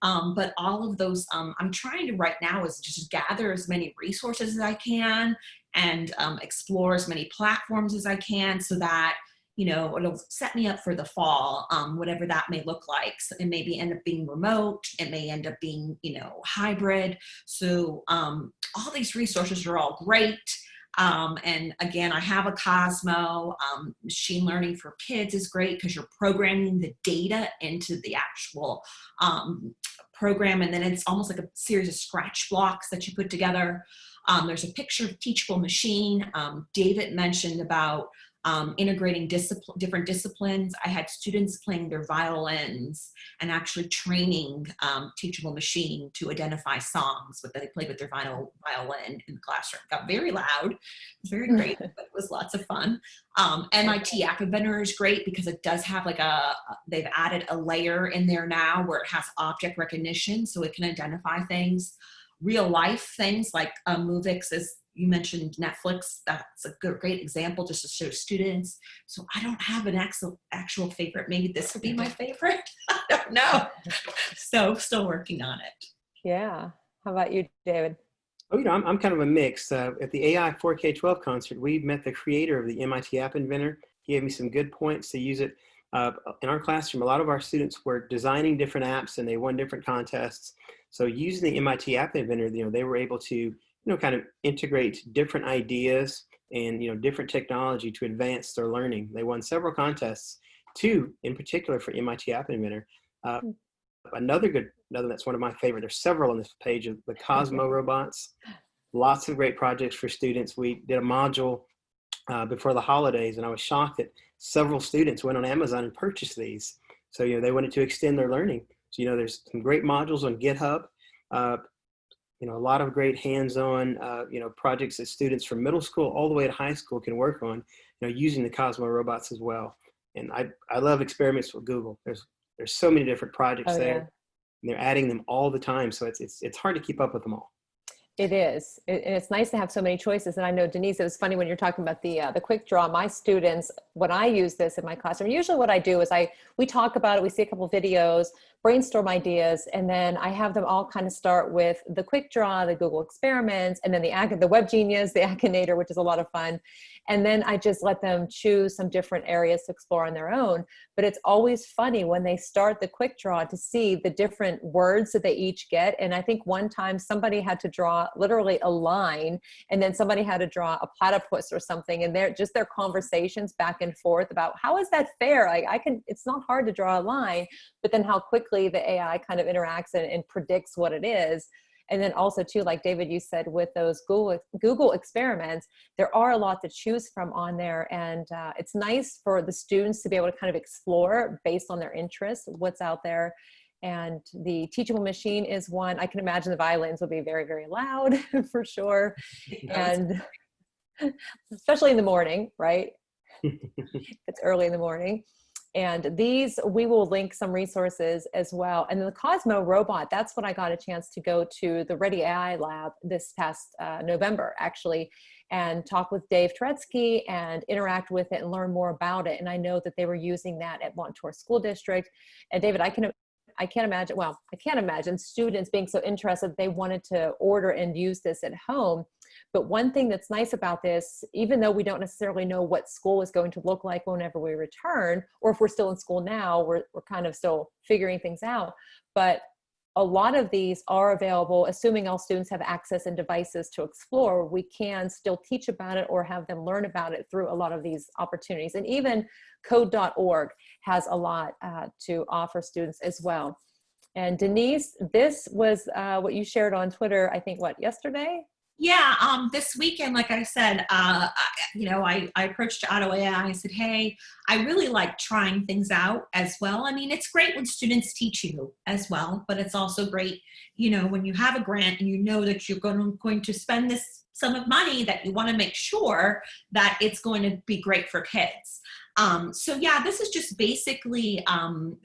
But all of those, I'm trying to right now is just gather as many resources as I can and explore as many platforms as I can, so that, it'll set me up for the fall, whatever that may look like. So it maybe end up being remote. It may end up being, hybrid. So all these resources are all great. And again, I have a Cosmo. Machine learning for kids is great because you're programming the data into the actual program, and then it's almost like a series of scratch blocks that you put together. There's a picture of Teachable Machine. David mentioned about integrating different disciplines. I had students playing their violins and actually training Teachable Machine to identify songs, but they played with their violin in the classroom. It got very loud. It was very great, but it was lots of fun. MIT App Inventor is great because it does have they've added a layer in there now where it has object recognition, so it can identify things. Real life things like Movix, as you mentioned, Netflix, that's a great example just to show students. So I don't have an actual favorite. Maybe this will be my favorite. I don't know. So still working on it. Yeah. How about you, David? Oh, I'm kind of a mix. At the AI 4K12 concert, we met the creator of the MIT App Inventor. He gave me some good points to use it. In our classroom, a lot of our students were designing different apps and they won different contests. So using the MIT App Inventor, they were able to, kind of integrate different ideas and, different technology to advance their learning. They won several contests, 2 in particular for MIT App Inventor. Another that's one of my favorite. There's several on this page of the Cosmo robots. Lots of great projects for students. We did a module before the holidays, and I was shocked that several students went on Amazon and purchased these. So, they wanted to extend their learning. So, there's some great modules on GitHub. A lot of great hands-on, projects that students from middle school all the way to high school can work on, using the Cosmo robots as well. And I love experiments with Google. There's so many different projects there. Yeah. And they're adding them all the time. So it's hard to keep up with them all. It is. And it's nice to have so many choices. And I know, Denise, it was funny when you're talking about the Quick Draw. My students, when I use this in my classroom, usually what I do is we talk about it, we see a couple of videos, brainstorm ideas, and then I have them all kind of start with the Quick Draw, the Google experiments, and then the Web Genius, the Akinator, which is a lot of fun. And then I just let them choose some different areas to explore on their own. But it's always funny when they start the Quick Draw to see the different words that they each get. And I think one time somebody had to draw literally a line, and then somebody had to draw a platypus or something. And their conversations back and forth about how is that fair? It's not hard to draw a line, but then how quickly the AI kind of interacts and predicts what it is. And then also too, like David, you said, with those Google experiments, there are a lot to choose from on there. And it's nice for the students to be able to kind of explore based on their interests, what's out there. And the teachable machine is one. I can imagine the violins will be very, very loud for sure. And especially in the morning, right? It's early in the morning. And these, we will link some resources as well. And then the Cosmo robot, that's when I got a chance to go to the Ready AI lab this past November, actually, and talk with Dave Turetsky and interact with it and learn more about it. And I know that they were using that at Montour School District. And David, I can't imagine, well, I can't imagine students being so interested they wanted to order and use this at home. But one thing that's nice about this, even though we don't necessarily know what school is going to look like whenever we return, or if we're still in school now, we're kind of still figuring things out. But a lot of these are available, assuming all students have access and devices to explore. We can still teach about it or have them learn about it through a lot of these opportunities. And even code.org has a lot to offer students as well. And Denise, this was what you shared on Twitter, I think, yesterday? Yeah, this weekend, like I said, I approached Otto AI and said, hey, I really like trying things out as well. I mean, it's great when students teach you as well, but it's also great, when you have a grant and you know that you're going to spend this sum of money, that you want to make sure that it's going to be great for kids. So yeah, this is just basically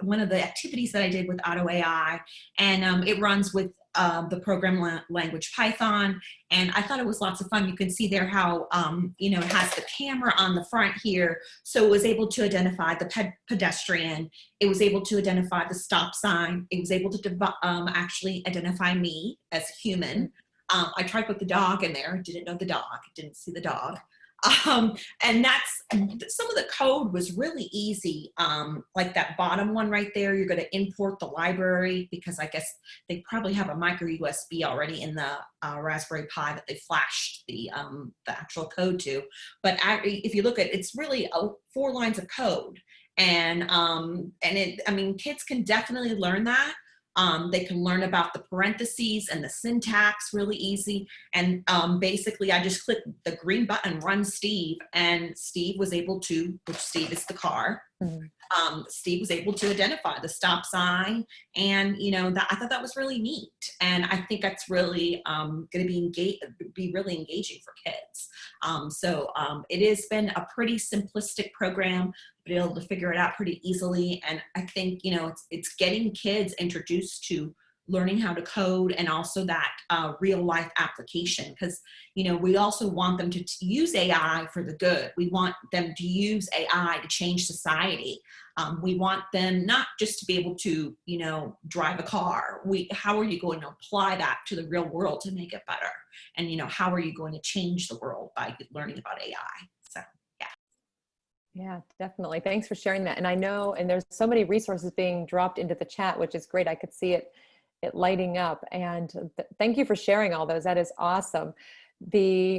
one of the activities that I did with Otto AI, and it runs with the program language Python, and I thought it was lots of fun. You can see there how it has the camera on the front here, so it was able to identify the pedestrian. It was able to identify the stop sign. It was able to actually identify me as a human. I tried to put the dog in there. Didn't know the dog. Didn't see the dog. And that's, some of the code was really easy. Like that bottom one right there, you're going to import the library, because I guess they probably have a micro USB already in the Raspberry Pi that they flashed the actual code to. But if you look at it, it's really 4 lines of code. And kids can definitely learn that. They can learn about the parentheses and the syntax really easy. And basically, I just clicked the green button, run Steve, and Steve was able to, which Steve is the car. Steve was able to identify the stop sign, and I thought that was really neat, and I think that's really going to be really engaging for kids. It has been a pretty simplistic program, be able to figure it out pretty easily, and I think it's getting kids introduced to learning how to code, and also that real life application, because we also want them to use AI for the good. We want them to use AI to change society. We want them not just to be able to drive a car. How are you going to apply that to the real world to make it better? And how are you going to change the world by learning about AI? So yeah, definitely. Thanks for sharing that. And I know, and there's so many resources being dropped into the chat, which is great. I could see it lighting up, and thank you for sharing all those. That is awesome.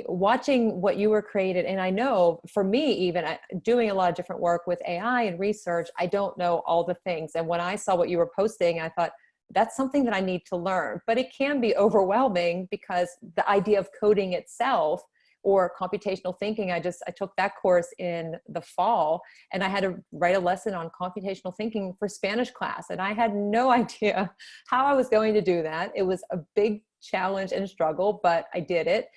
Watching what you were created, and I know for me, even doing a lot of different work with AI and research, I don't know all the things. And when I saw what you were posting, I thought, that's something that I need to learn. But it can be overwhelming, because the idea of coding itself, or computational thinking, I took that course in the fall, and I had to write a lesson on computational thinking for Spanish class. And I had no idea how I was going to do that. It was a big challenge and struggle, but I did it.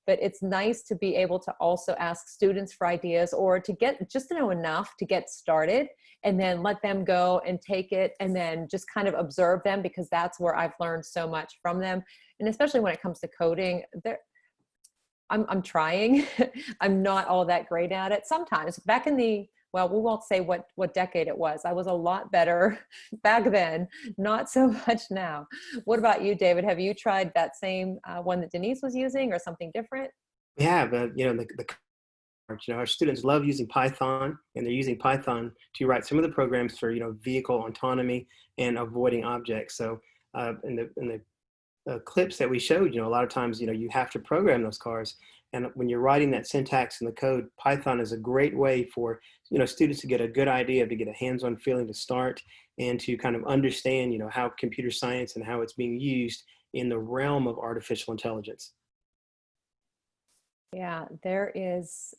But it's nice to be able to also ask students for ideas, or to just to know enough to get started, and then let them go and take it, and then just kind of observe them, because that's where I've learned so much from them. And especially when it comes to coding, I'm trying. I'm not all that great at it. Sometimes back in we won't say what decade it was. I was a lot better back then, not so much now. What about you, David? Have you tried that same one that Denise was using, or something different? Yeah, but our students love using Python, and they're using Python to write some of the programs for vehicle autonomy and avoiding objects. So in the clips that we showed, a lot of times, you have to program those cars. And when you're writing that syntax in the code, Python is a great way for, students to get a good idea, to get a hands-on feeling to start, and to kind of understand, how computer science and how it's being used in the realm of artificial intelligence. Yeah, there is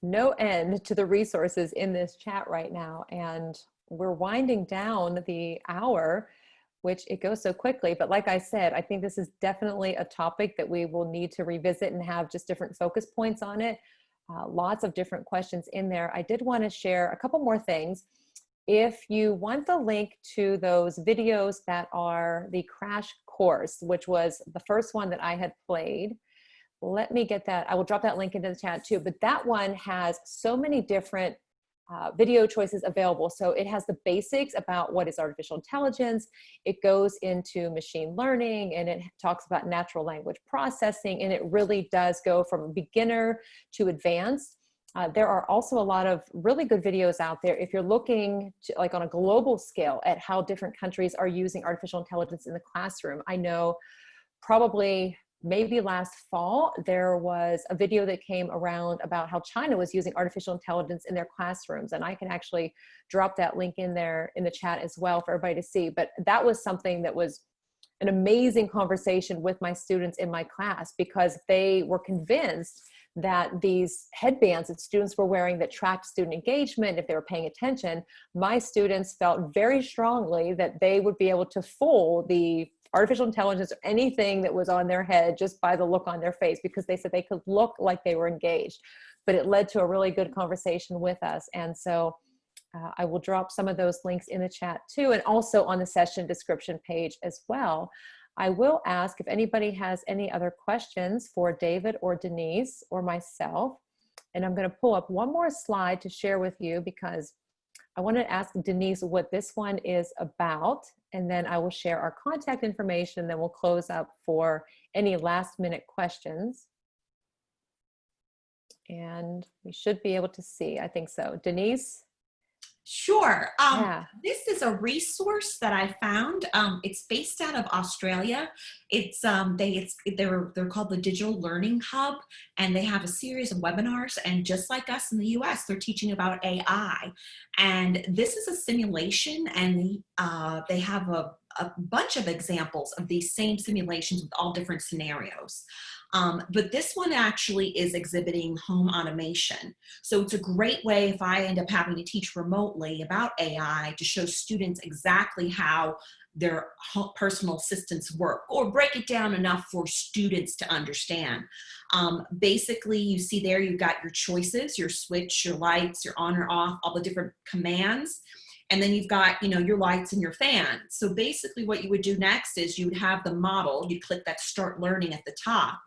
no end to the resources in this chat right now. And we're winding down the hour. which it goes so quickly. But like I said, I think this is definitely a topic that we will need to revisit and have just different focus points on it. Lots of different questions in there. I did want to share a couple more things. If you want the link to those videos that are the crash course, which was the first one that I had played, let me get that. I will drop that link into the chat too, but that one has so many different video choices available. So it has the basics about what is artificial intelligence. It goes into machine learning, and it talks about natural language processing, and it really does go from beginner to advanced. There are also a lot of really good videos out there if you're looking to, like, on a global scale at how different countries are using artificial intelligence in the classroom. I know probably maybe last fall, there was a video that came around about how China was using artificial intelligence in their classrooms. And I can actually drop that link in there in the chat as well for everybody to see. But that was something that was an amazing conversation with my students in my class, because they were convinced that these headbands that students were wearing that tracked student engagement, if they were paying attention, my students felt very strongly that they would be able to fool the artificial intelligence or anything that was on their head just by the look on their face, because they said they could look like they were engaged. But it led to a really good conversation with us. And so I will drop some of those links in the chat too, and also on the session description page as well. I will ask if anybody has any other questions for David or Denise or myself. And I'm going to pull up one more slide to share with you, because I want to ask Denise what this one is about, and then I will share our contact information. Then we'll close up for any last minute questions. And we should be able to see, I think so. Denise? Sure. Yeah. This is a resource that I found. It's based out of Australia. It's they're called the Digital Learning Hub, and they have a series of webinars. And just like us in the U.S., they're teaching about AI. And this is a simulation, and they have a bunch of examples of these same simulations with all different scenarios. But this one actually is exhibiting home automation. So it's a great way, if I end up having to teach remotely about AI, to show students exactly how their personal assistants work, or break it down enough for students to understand. Basically, you see there, you've got your choices, your switch, your lights, your on or off, all the different commands. And then you've got, your lights and your fan. So basically what you would do next is you would have the model, you'd click that start learning at the top,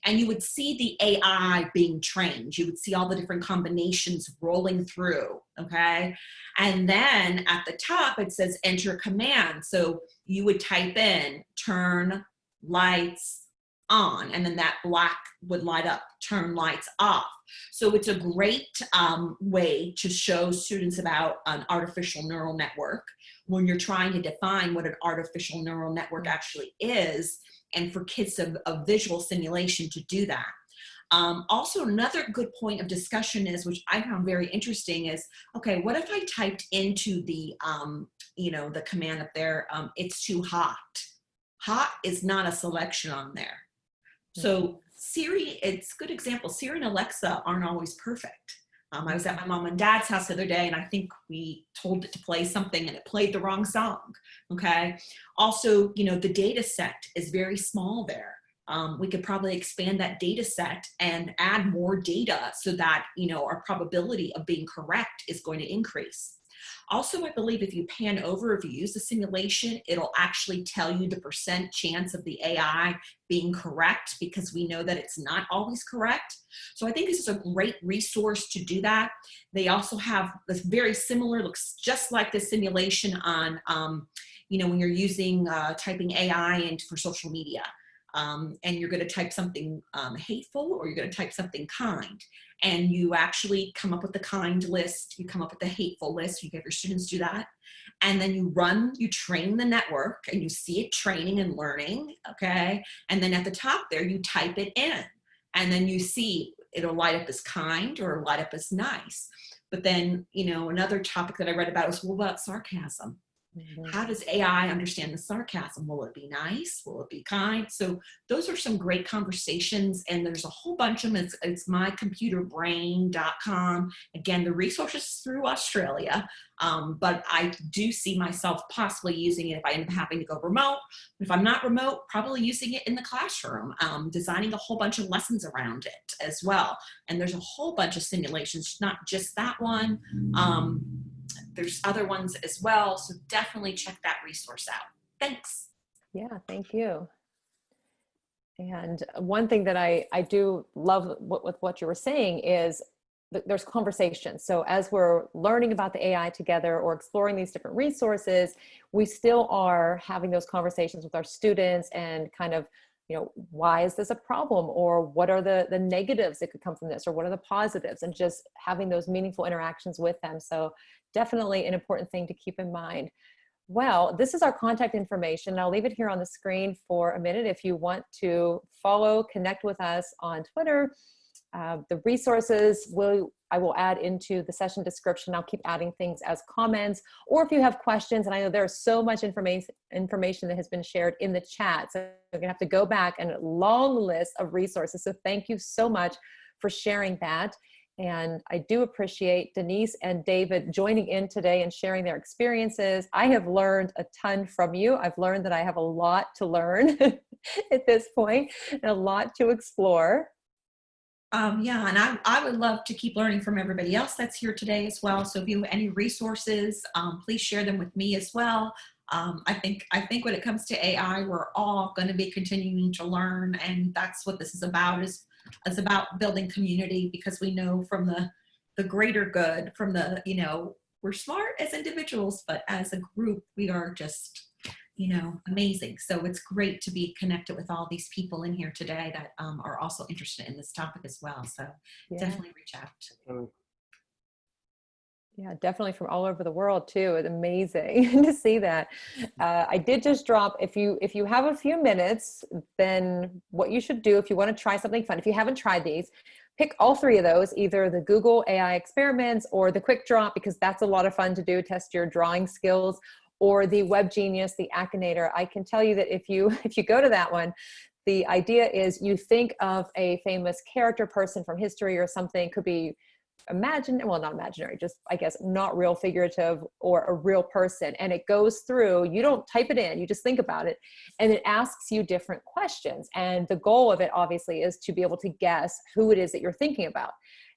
and you would see the AI being trained. You would see all the different combinations rolling through, okay? And then at the top, it says enter command. So you would type in turn lights on, and then that black would light up, turn lights off. So it's a great way to show students about an artificial neural network when you're trying to define what an artificial neural network actually is, and for kids of visual simulation to do that. Also, another good point of discussion is, which I found very interesting, is, okay, what if I typed into the, the command up there, it's too hot. Hot is not a selection on there. So Siri, it's a good example. Siri and Alexa aren't always perfect. I was at my mom and dad's house the other day, and I think we told it to play something and it played the wrong song, okay? Also, the data set is very small there. We could probably expand that data set and add more data so that, our probability of being correct is going to increase. Also, I believe if you pan over, if you use the simulation, it'll actually tell you the % chance of the AI being correct, because we know that it's not always correct. So I think this is a great resource to do that. They also have this very similar, looks just like the simulation on, when you're using typing AI into for social media. And you're going to type something hateful, or you're going to type something kind. And you actually come up with the kind list, you come up with the hateful list, you have your students do that. And then you train the network, and you see it training and learning, okay? And then at the top there, you type it in. And then you see it'll light up as kind or light up as nice. But then, another topic that I read about was, what about sarcasm? How does AI understand the sarcasm? Will it be nice? Will it be kind? So those are some great conversations, and there's a whole bunch of them. It's mycomputerbrain.com. Again, the resources through Australia, but I do see myself possibly using it if I end up having to go remote. If I'm not remote, probably using it in the classroom, designing a whole bunch of lessons around it as well. And there's a whole bunch of simulations, not just that one. There's other ones as well, so definitely check that resource out. Thanks. Yeah, thank you. And one thing that I do love with what you were saying is there's conversation. So as we're learning about the AI together or exploring these different resources, we still are having those conversations with our students and kind of, you know, why is this a problem? Or what are the negatives that could come from this? Or what are the positives? And just having those meaningful interactions with them. So definitely an important thing to keep in mind. Well, this is our contact information. I'll leave it here on the screen for a minute if you want to follow, connect with us on Twitter. The resources I will add into the session description. I'll keep adding things as comments, or if you have questions, and I know there's so much information that has been shared in the chat. So you're gonna have to go back and a long list of resources. So thank you so much for sharing that. And I do appreciate Denise and David joining in today and sharing their experiences. I have learned a ton from you. I've learned that I have a lot to learn at this point and a lot to explore. Yeah, and I would love to keep learning from everybody else that's here today as well. So if you have any resources, please share them with me as well. I think when it comes to AI, we're all going to be continuing to learn, and that's what this is about. Is about building community, because we know from the greater good, from the, you know, we're smart as individuals, but as a group, we are just, you know, amazing. So it's great to be connected with all these people in here today that are also interested in this topic as well. So definitely reach out. Yeah, definitely from all over the world too. It's amazing to see that. I did just drop, if you have a few minutes, then what you should do if you want to try something fun, if you haven't tried these, pick all three of those, either the Google AI experiments or the quick drop, because that's a lot of fun to do, test your drawing skills, or the Web Genius, the Akinator. I can tell you that if you go to that one, the idea is you think of a famous character, person from history or something, could be not imaginary, just I guess not real, figurative, or a real person. And it goes through, you don't type it in, you just think about it. And it asks you different questions. And the goal of it obviously is to be able to guess who it is that you're thinking about.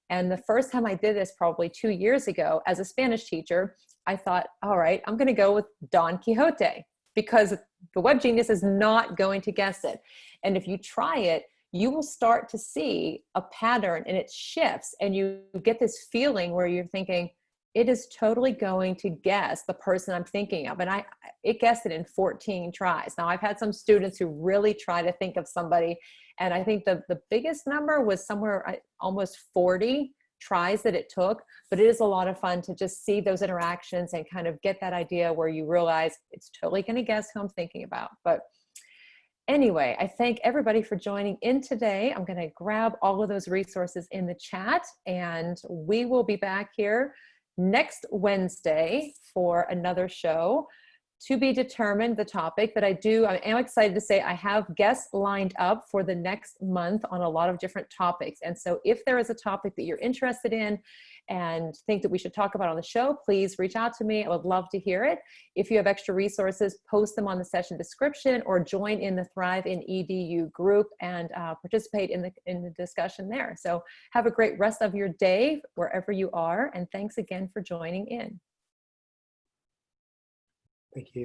And the first time I did this, probably 2 years ago, as a Spanish teacher, I thought, all right, I'm going to go with Don Quixote, because the Web Genius is not going to guess it. And if you try it, you will start to see a pattern, and it shifts, and you get this feeling where you're thinking, it is totally going to guess the person I'm thinking of. And it guessed it in 14 tries. Now, I've had some students who really try to think of somebody, and I think the biggest number was somewhere almost 40 tries that it took. But it is a lot of fun to just see those interactions and kind of get that idea where you realize it's totally going to guess who I'm thinking about. But anyway, I thank everybody for joining in today. I'm going to grab all of those resources in the chat, and we will be back here next Wednesday for another show. To be determined, the topic, but I am excited to say I have guests lined up for the next month on a lot of different topics. And so if there is a topic that you're interested in and think that we should talk about on the show, please reach out to me. I would love to hear it. If you have extra resources, post them on the session description, or join in the Thrive in EDU group and participate in the discussion there. So have a great rest of your day wherever you are. And thanks again for joining in. Thank you.